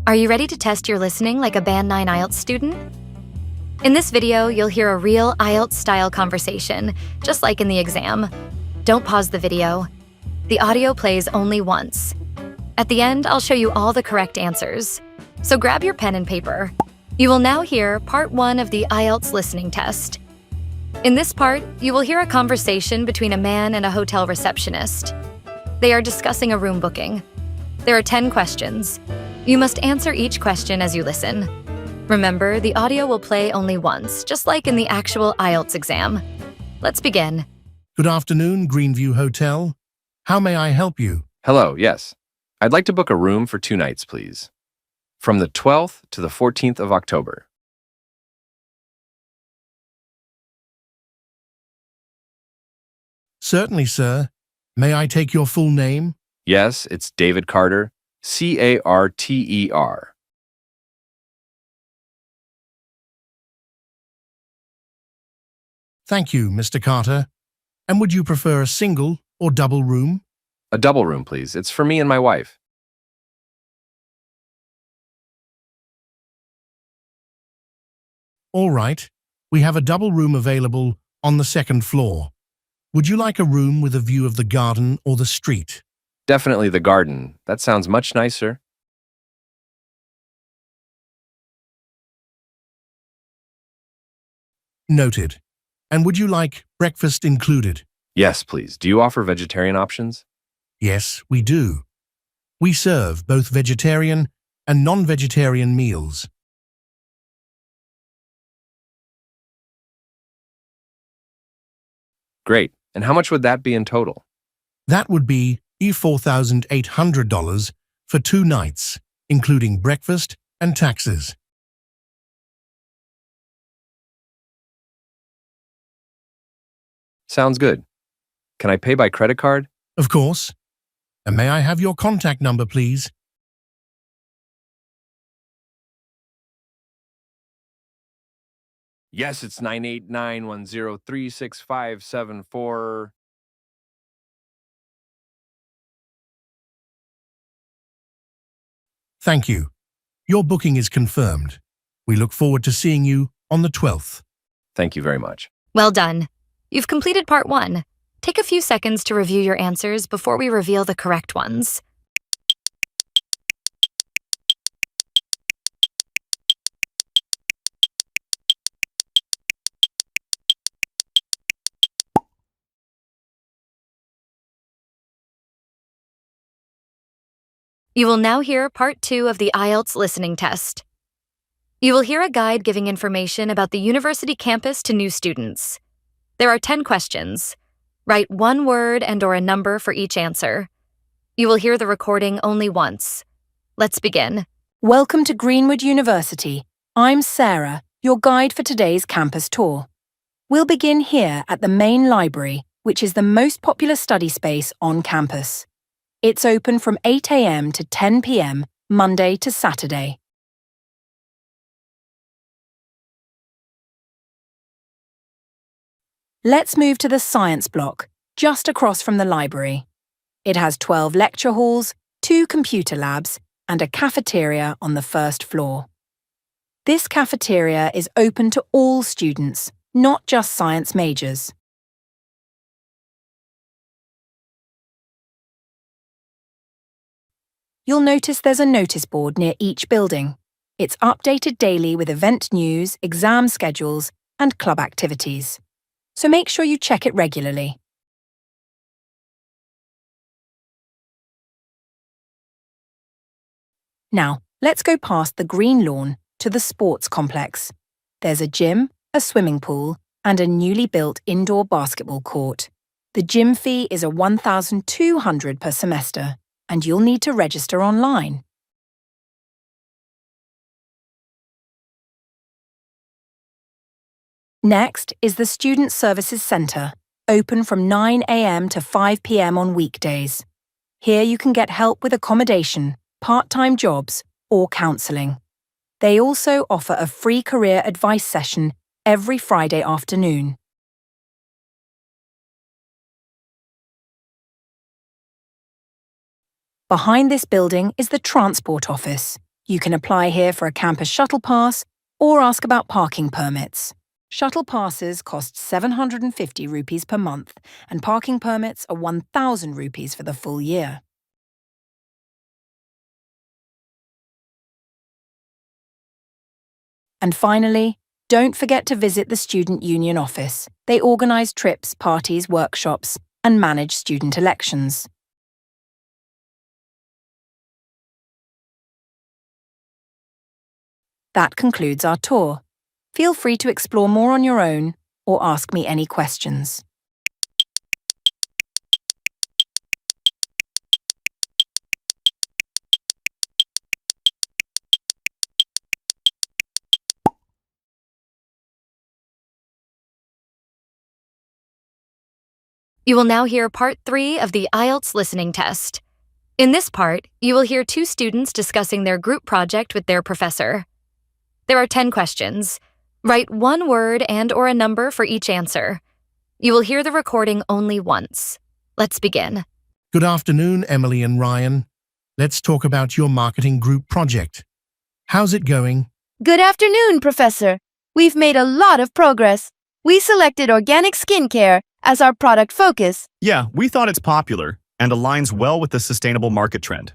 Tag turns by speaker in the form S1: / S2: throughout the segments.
S1: Are you ready to test your listening like a Band 9 IELTS student? In this video, you'll hear a real IELTS-style conversation, just like in the exam. Don't pause the video. The audio plays only once. At the end, I'll show you all the correct answers. So grab your pen and paper. You will now hear part 1 of the IELTS Listening Test. In this part, you will hear a conversation between a man and a hotel receptionist. They are discussing a room booking. There are 10 questions. You must answer each question as you listen. Remember, the audio will play only once, just like in the actual IELTS exam. Let's begin.
S2: Good afternoon, Greenview Hotel. How may I help you?
S3: Hello, yes. I'd like to book a room for 2 nights, please. From the 12th to the 14th of October.
S2: Certainly, sir. May I take your full name?
S3: Yes, it's David Carter, C-A-R-T-E-R.
S2: Thank you, Mr. Carter. And would you prefer a single or double room?
S3: A double room, please. It's for me and my wife.
S2: All right. We have a double room available on the 2nd floor. Would you like a room with a view of the garden or the street?
S3: Definitely the garden. That sounds much nicer.
S2: Noted. And would you like breakfast included?
S3: Yes, please. Do you offer vegetarian options?
S2: Yes, we do. We serve both vegetarian and non-vegetarian meals.
S3: Great. And how much would that be in total?
S2: That would be $4,800 for 2 nights, including breakfast and taxes.
S3: Sounds good. Can I pay by credit card?
S2: Of course. And may I have your contact number, please?
S3: Yes, it's 98910365574.
S2: Thank you. Your booking is confirmed. We look forward to seeing you on the 12th.
S3: Thank you very much.
S1: Well done. You've completed part 1. Take a few seconds to review your answers before we reveal the correct ones. You will now hear part 2 of the IELTS Listening Test. You will hear a guide giving information about the university campus to new students. There are 10 questions. Write one word and/or a number for each answer. You will hear the recording only once. Let's begin.
S4: Welcome to Greenwood University. I'm Sarah, your guide for today's campus tour. We'll begin here at the main library, which is the most popular study space on campus. It's open from 8 a.m. to 10 p.m., Monday to Saturday. Let's move to the science block, just across from the library. It has 12 lecture halls, 2 computer labs, and a cafeteria on the 1st floor. This cafeteria is open to all students, not just science majors. You'll notice there's a notice board near each building. It's updated daily with event news, exam schedules, and club activities. So make sure you check it regularly. Now, let's go past the green lawn to the sports complex. There's a gym, a swimming pool, and a newly built indoor basketball court. The gym fee is $1,200 per semester, and you'll need to register online. Next is the Student Services Centre, open from 9 a.m. to 5 p.m. on weekdays. Here you can get help with accommodation, part-time jobs, or counselling. They also offer a free career advice session every Friday afternoon. Behind this building is the transport office. You can apply here for a campus shuttle pass or ask about parking permits. Shuttle passes cost 750 rupees per month, and parking permits are 1,000 rupees for the full year. And finally, don't forget to visit the Student Union office. They organise trips, parties, workshops, and manage student elections. That concludes our tour. Feel free to explore more on your own or ask me any questions.
S1: You will now hear part 3 of the IELTS Listening Test. In this part, you will hear 2 students discussing their group project with their professor. There are 10 questions. Write one word and/or a number for each answer. You will hear the recording only once. Let's begin.
S2: Good afternoon, Emily and Ryan. Let's talk about your marketing group project. How's it going?
S5: Good afternoon, Professor. We've made a lot of progress. We selected organic skincare as our product focus.
S6: Yeah, we thought it's popular and aligns well with the sustainable market trend.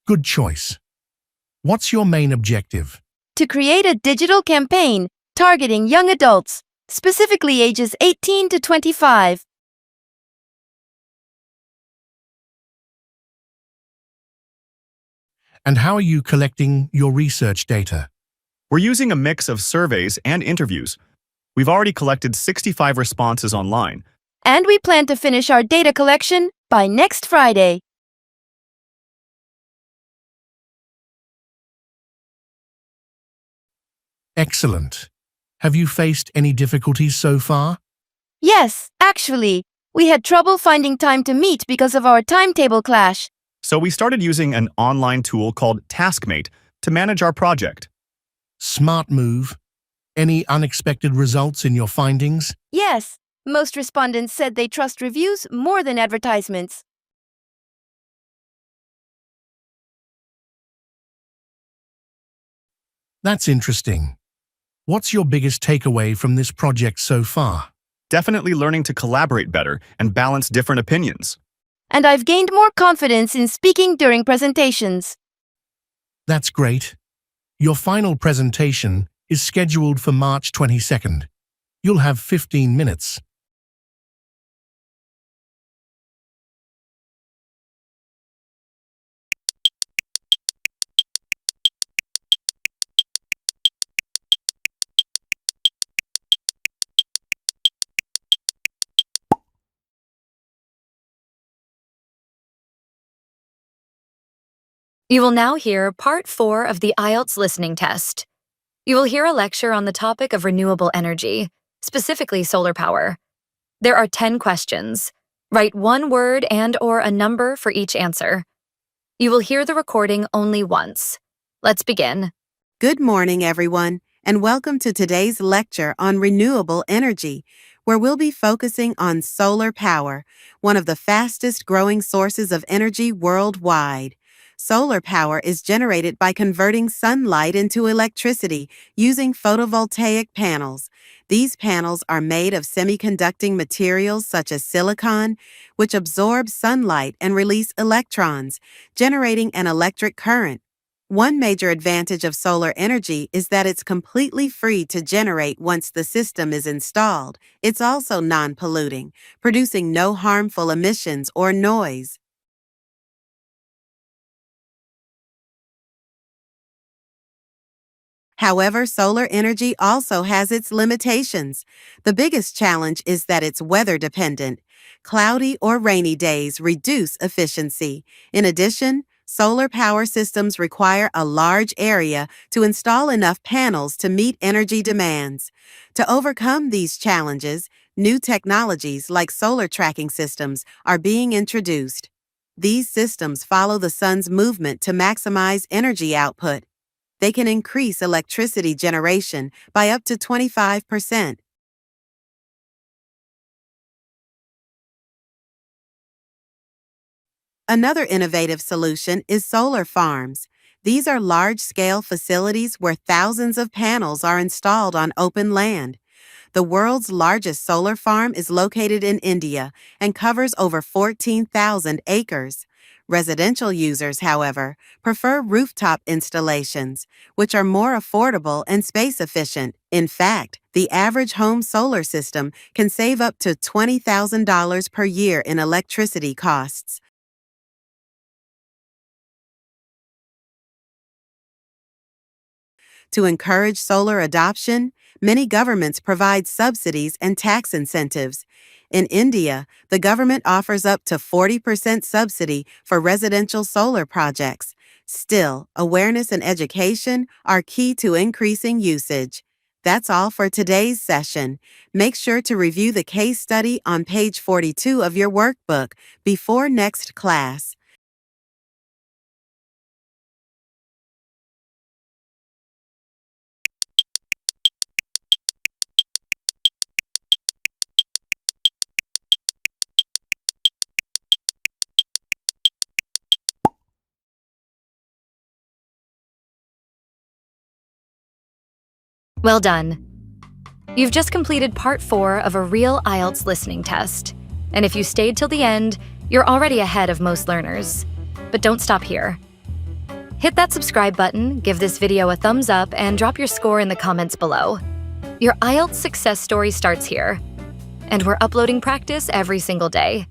S2: Good choice. What's your main objective?
S5: To create a digital campaign targeting young adults, specifically ages 18 to 25.
S2: And how are you collecting your research data?
S6: We're using a mix of surveys and interviews. We've already collected 65 responses online.
S5: And we plan to finish our data collection by next Friday.
S2: Excellent. Have you faced any difficulties so far?
S5: Yes, actually, we had trouble finding time to meet because of our timetable clash.
S6: So we started using an online tool called TaskMate to manage our project.
S2: Smart move. Any unexpected results in your findings?
S5: Yes, most respondents said they trust reviews more than advertisements.
S2: That's interesting. What's your biggest takeaway from this project so far?
S6: Definitely learning to collaborate better and balance different opinions.
S5: And I've gained more confidence in speaking during presentations.
S2: That's great. Your final presentation is scheduled for March 22nd. You'll have 15 minutes.
S1: You will now hear part 4 of the IELTS Listening Test. You will hear a lecture on the topic of renewable energy, specifically solar power. There are 10 questions. Write one word and/or a number for each answer. You will hear the recording only once. Let's begin.
S7: Good morning, everyone, and welcome to today's lecture on renewable energy, where we'll be focusing on solar power, one of the fastest growing sources of energy worldwide. Solar power is generated by converting sunlight into electricity using photovoltaic panels. These panels are made of semiconducting materials such as silicon, which absorb sunlight and release electrons, generating an electric current. One major advantage of solar energy is that it's completely free to generate once the system is installed. It's also non-polluting, producing no harmful emissions or noise. However, solar energy also has its limitations. The biggest challenge is that it's weather-dependent. Cloudy or rainy days reduce efficiency. In addition, solar power systems require a large area to install enough panels to meet energy demands. To overcome these challenges, new technologies like solar tracking systems are being introduced. These systems follow the sun's movement to maximize energy output. They can increase electricity generation by up to 25%. Another innovative solution is solar farms. These are large-scale facilities where thousands of panels are installed on open land. The world's largest solar farm is located in India and covers over 14,000 acres. Residential users, however, prefer rooftop installations, which are more affordable and space-efficient. In fact, the average home solar system can save up to $20,000 per year in electricity costs. To encourage solar adoption, many governments provide subsidies and tax incentives. In India, the government offers up to 40% subsidy for residential solar projects. Still, awareness and education are key to increasing usage. That's all for today's session. Make sure to review the case study on page 42 of your workbook before next class.
S1: Well done. You've just completed part 4 of a real IELTS listening test. And if you stayed till the end, you're already ahead of most learners. But don't stop here. Hit that subscribe button, give this video a thumbs up, and drop your score in the comments below. Your IELTS success story starts here. And we're uploading practice every single day.